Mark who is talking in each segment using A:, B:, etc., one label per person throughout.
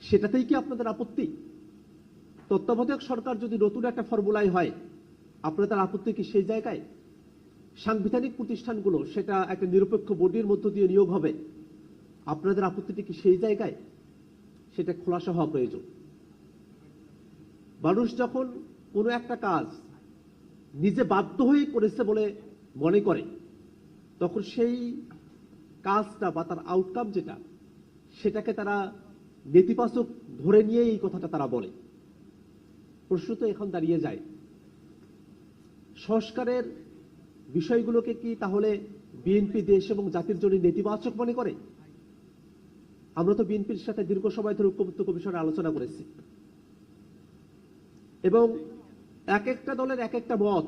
A: সেটাতেই কি আপনাদের আপত্তি? তত্ত্বাবধায়ক সরকার যদি নতুন একটা ফর্মুলায় হয়, আপনাদের আপত্তি কি সেই জায়গায়? সাংবিধানিক প্রতিষ্ঠানগুলো সেটা একটা নিরপেক্ষ বডির মধ্য দিয়ে নিয়োগ হবে, আপনাদের আপত্তিটি কি সেই জায়গায়? সেটা খোলাসা হওয়া প্রয়োজন। মানুষ যখন কোনো একটা কাজ নিজে বাধ্য হয়ে করেছে বলে মনে করে, তখন সেই কাজটা বা তার আউটকাম যেটা, সেটাকে তারা নেতিবাচক ধরে নিয়ে এই কথাটা তারা বলে। প্রশ্ন তো এখন দাঁড়িয়ে যায়, সংস্কারের বিষয়গুলোকে কি তাহলে বিএনপি দেশ এবং জাতির জন্য নেতিবাচক মনে করে? আমরা তো বিএনপির সাথে দীর্ঘ সময় ধরে ঐক্যমত্য কমিশনে আলোচনা করেছি, এবং এক একটা দলের এক একটা মত,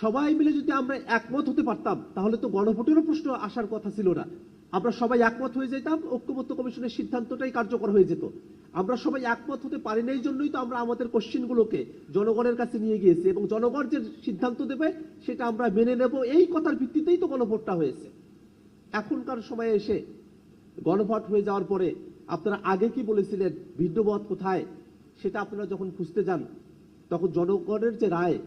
A: সবাই মিলে যদি আমরা একমত হতে পারতাম তাহলে তো গণভোটেরও প্রশ্ন আসার কথা ছিল না। আমরা সবাই একমত হয়ে যেতাম, ঐক্যমত্য কমিশনের সিদ্ধান্তটাই কার্যকর হয়ে যেত। আমরা সবাই একমত হতে পারি না, এই জন্যই তো আমরা আমাদের কোশ্চেনগুলোকে জনগণের কাছে নিয়ে গিয়েছি, এবং জনগণ যে সিদ্ধান্ত দেবে সেটা আমরা মেনে নেব, এই কথার ভিত্তিতেই তো গণভোটটা হয়েছে। এখনকার সময়ে এসে গণভোট হয়ে যাওয়ার পরে আপনারা আগে কি বলেছিলেন, ভিন্ন মত কোথায়, সেটা আপনারা যখন খুঁজতে যান তখন জনগণের যে রায়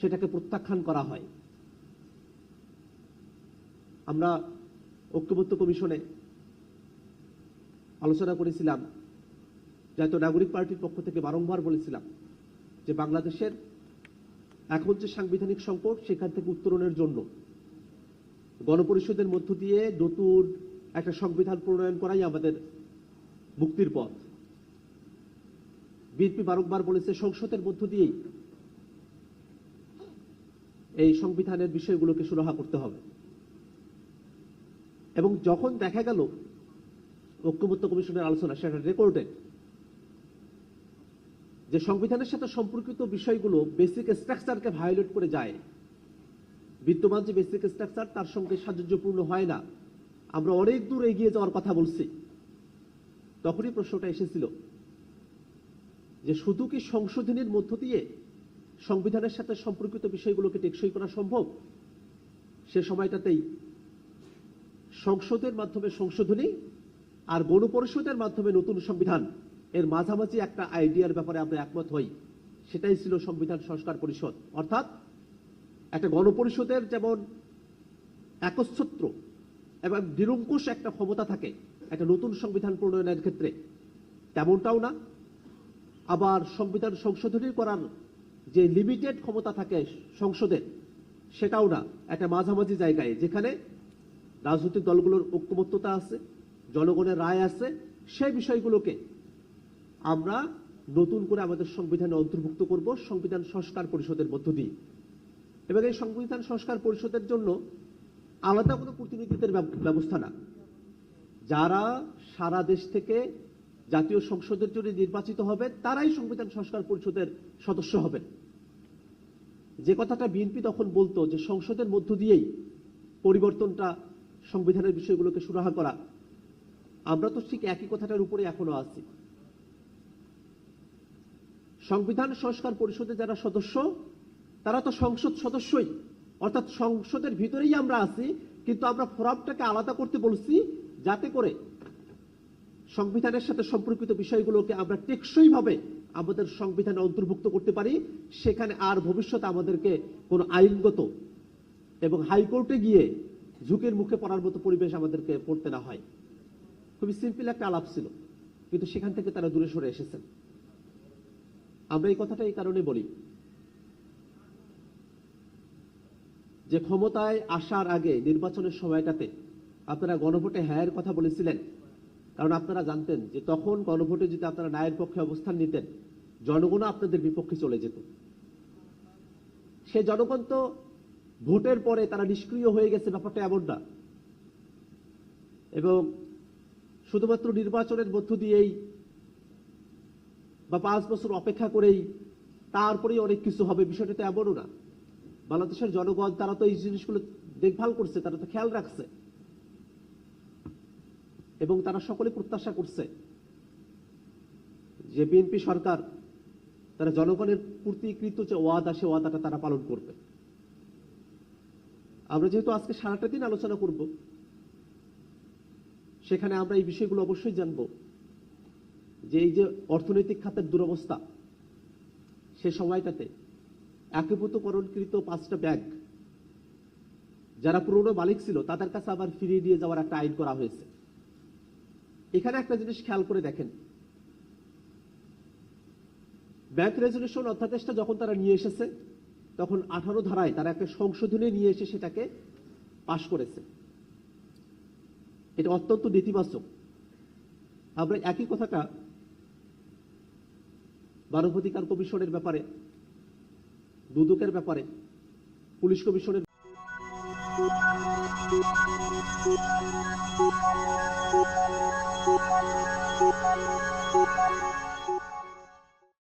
A: সেটাকে প্রত্যাখ্যান করা হয়। আমরা ঐক্যমত্য কমিশনে আলোচনা করেছিলাম, জাতীয় নাগরিক পার্টির পক্ষ থেকে বারংবার বলেছিলাম যে বাংলাদেশের এখন যে সাংবিধানিক সংকট, সেখান থেকে উত্তরণের জন্য গণপরিষদের মধ্য দিয়ে নতুন একটা সংবিধান প্রণয়ন করাই আমাদের মুক্তির পথ। বিএনপি বারংবার বলেছে সংসদের মধ্য দিয়েই এই সংবিধানের বিষয়গুলোকে সুরাহা করতে হবে। এবং যখন দেখা গেল ঐক্যমত্য কমিশনের আলোচনা সেটা রেকর্ডেড, যে সংবিধানের সাথে সম্পর্কিত বিষয়গুলো বেসিক স্ট্রাকচারকে ভায়োলেট করে যায়, বিদ্যমান যে বেসিক স্ট্রাকচার তার সঙ্গে সাযুজ্যপূর্ণ হয় না, আমরা অনেক দূর এগিয়ে যাওয়ার কথা বলছি, তখনই প্রশ্নটা এসেছিল যে শুধু কি সংশোধনীর মধ্য দিয়ে সংবিধানের সাথে সম্পর্কিত বিষয়গুলোকে টেকসই করা সম্ভব? সে সময়টাতেই সংসদের মাধ্যমে সংশোধনী আর গণপরিষদের মাধ্যমে নতুন সংবিধান, এর মাঝামাঝি একটা আইডিয়ার ব্যাপারে আমরা একমত হই, সেটাই ছিল সংবিধান সংস্কার পরিষদ। অর্থাৎ একটা গণপরিষদের যেমন একচ্ছত্র এবং নিরঙ্কুশ একটা ক্ষমতা থাকে একটা নতুন সংবিধান প্রণয়নের ক্ষেত্রে, তেমনটাও না, আবার সংবিধান সংশোধনী করার যে লিমিটেড ক্ষমতা থাকে সংসদের, সেটাও না, একটা মাঝামাঝি জায়গায় যেখানে রাজনৈতিক দলগুলোর ঐক্যমত্যতা আছে, জনগণের রায় আছে, সেই বিষয়গুলোকে আমরা নতুন করে আমাদের সংবিধানে অন্তর্ভুক্ত করব সংবিধান সংস্কার পরিষদের মধ্য দিয়ে। এবং এই সংবিধান সংস্কার পরিষদের জন্য আলাদা কোনো প্রতিনিধিত্বের ব্যবস্থা না, যারা সারা দেশ থেকে জাতীয় সংসদের জন্য নির্বাচিত হবে তারাই সংবিধান সংস্কার পরিষদের সদস্য হবেন। যে কথাটা বিএনপি তখন বলতো যে সংসদের মধ্য দিয়েই পরিবর্তনটা, সংবিধানের বিষয়গুলোকে সুরাহা করা, আমরা তো ঠিক একই কথাটার উপরে এখনো আছি। সংবিধান সংস্কার পরিষদে যারা সদস্য তারা তো সংসদ সদস্যই, অর্থাৎ সংসদের ভিতরেই আমরা আছি, কিন্তু আমরা ফোরামটাকে আলাদা করতে বলছি যাতে করে সংবিধানের সাথে সম্পর্কিত বিষয়গুলোকে আমরা টেকসই ভাবে আমাদের সংবিধানে অন্তর্ভুক্ত করতে পারি। সেখানে আর ভবিষ্যতে আমাদেরকে কোনো আইনগত এবং হাইকোর্টে গিয়ে ঝুঁকির মুখে পড়ার মতো পরিবেশ আমাদেরকে পড়তে না হয়। খুবই সিম্পল একটা আলাপ ছিল, কিন্তু সেখান থেকে তারা দূরে সরে এসেছেন। আমরা এই কথাটা এই কারণে বলি যে ক্ষমতায় আসার আগে নির্বাচনের সময়টাতে আপনারা গণভোটে হ্যাঁর কথা বলেছিলেন, কারণ আপনারা জানতেন যে তখন গণভোটে যদি আপনারা ন্যায়ের পক্ষে অবস্থান নিতেন, জনগণও আপনাদের বিপক্ষে চলে যেত। সে জনগণ তো ভোটের পরে তারা নিষ্ক্রিয় হয়ে গেছে, ব্যাপারটা এমন না। এবং শুধুমাত্র নির্বাচনের মধ্য দিয়েই বা 5 বছর অপেক্ষা করেই তারপরেই অনেক কিছু হবে, বিষয়টা তো এমনও না। বাংলাদেশের জনগণ তারা তো এই জিনিসগুলো দেখভাল করছে, তারা তো খেয়াল রাখছে, এবং তারা সকলে প্রত্যাশা করছে যে বিএনপি সরকার তারা জনগণের প্রতিকৃত যে ওয়াদা, সে ওয়াদাটা তারা পালন করবে। আমরা যেহেতু আজকে সারাটা দিন আলোচনা করব, সেখানে আমরা এই বিষয়গুলো অবশ্যই জানব যে এই যে অর্থনৈতিক খাতের দুরবস্থা, সে সময়টাতে একীভূতকরণকৃত 5টা ব্যাংক যারা পুরনো মালিক ছিল তাদের কাছে আবার ফিরিয়ে দিয়ে যাওয়ার একটা আইন করা হয়েছে। এখানে একটা জিনিস খেয়াল করে দেখেন, ব্যাংক রেজলিউশন অধ্যাদেশটা যখন তারা নিয়ে এসেছে তখন 18 ধারায় তারা একটা সংশোধনী নিয়ে এসে সেটাকে পাশ করেছে। এটা অত্যন্ত নেতিবাচক। আমরা একই কথাটা মানবাধিকার কমিশনের ব্যাপারে, দুদকের ব্যাপারে, পুলিশ কমিশনের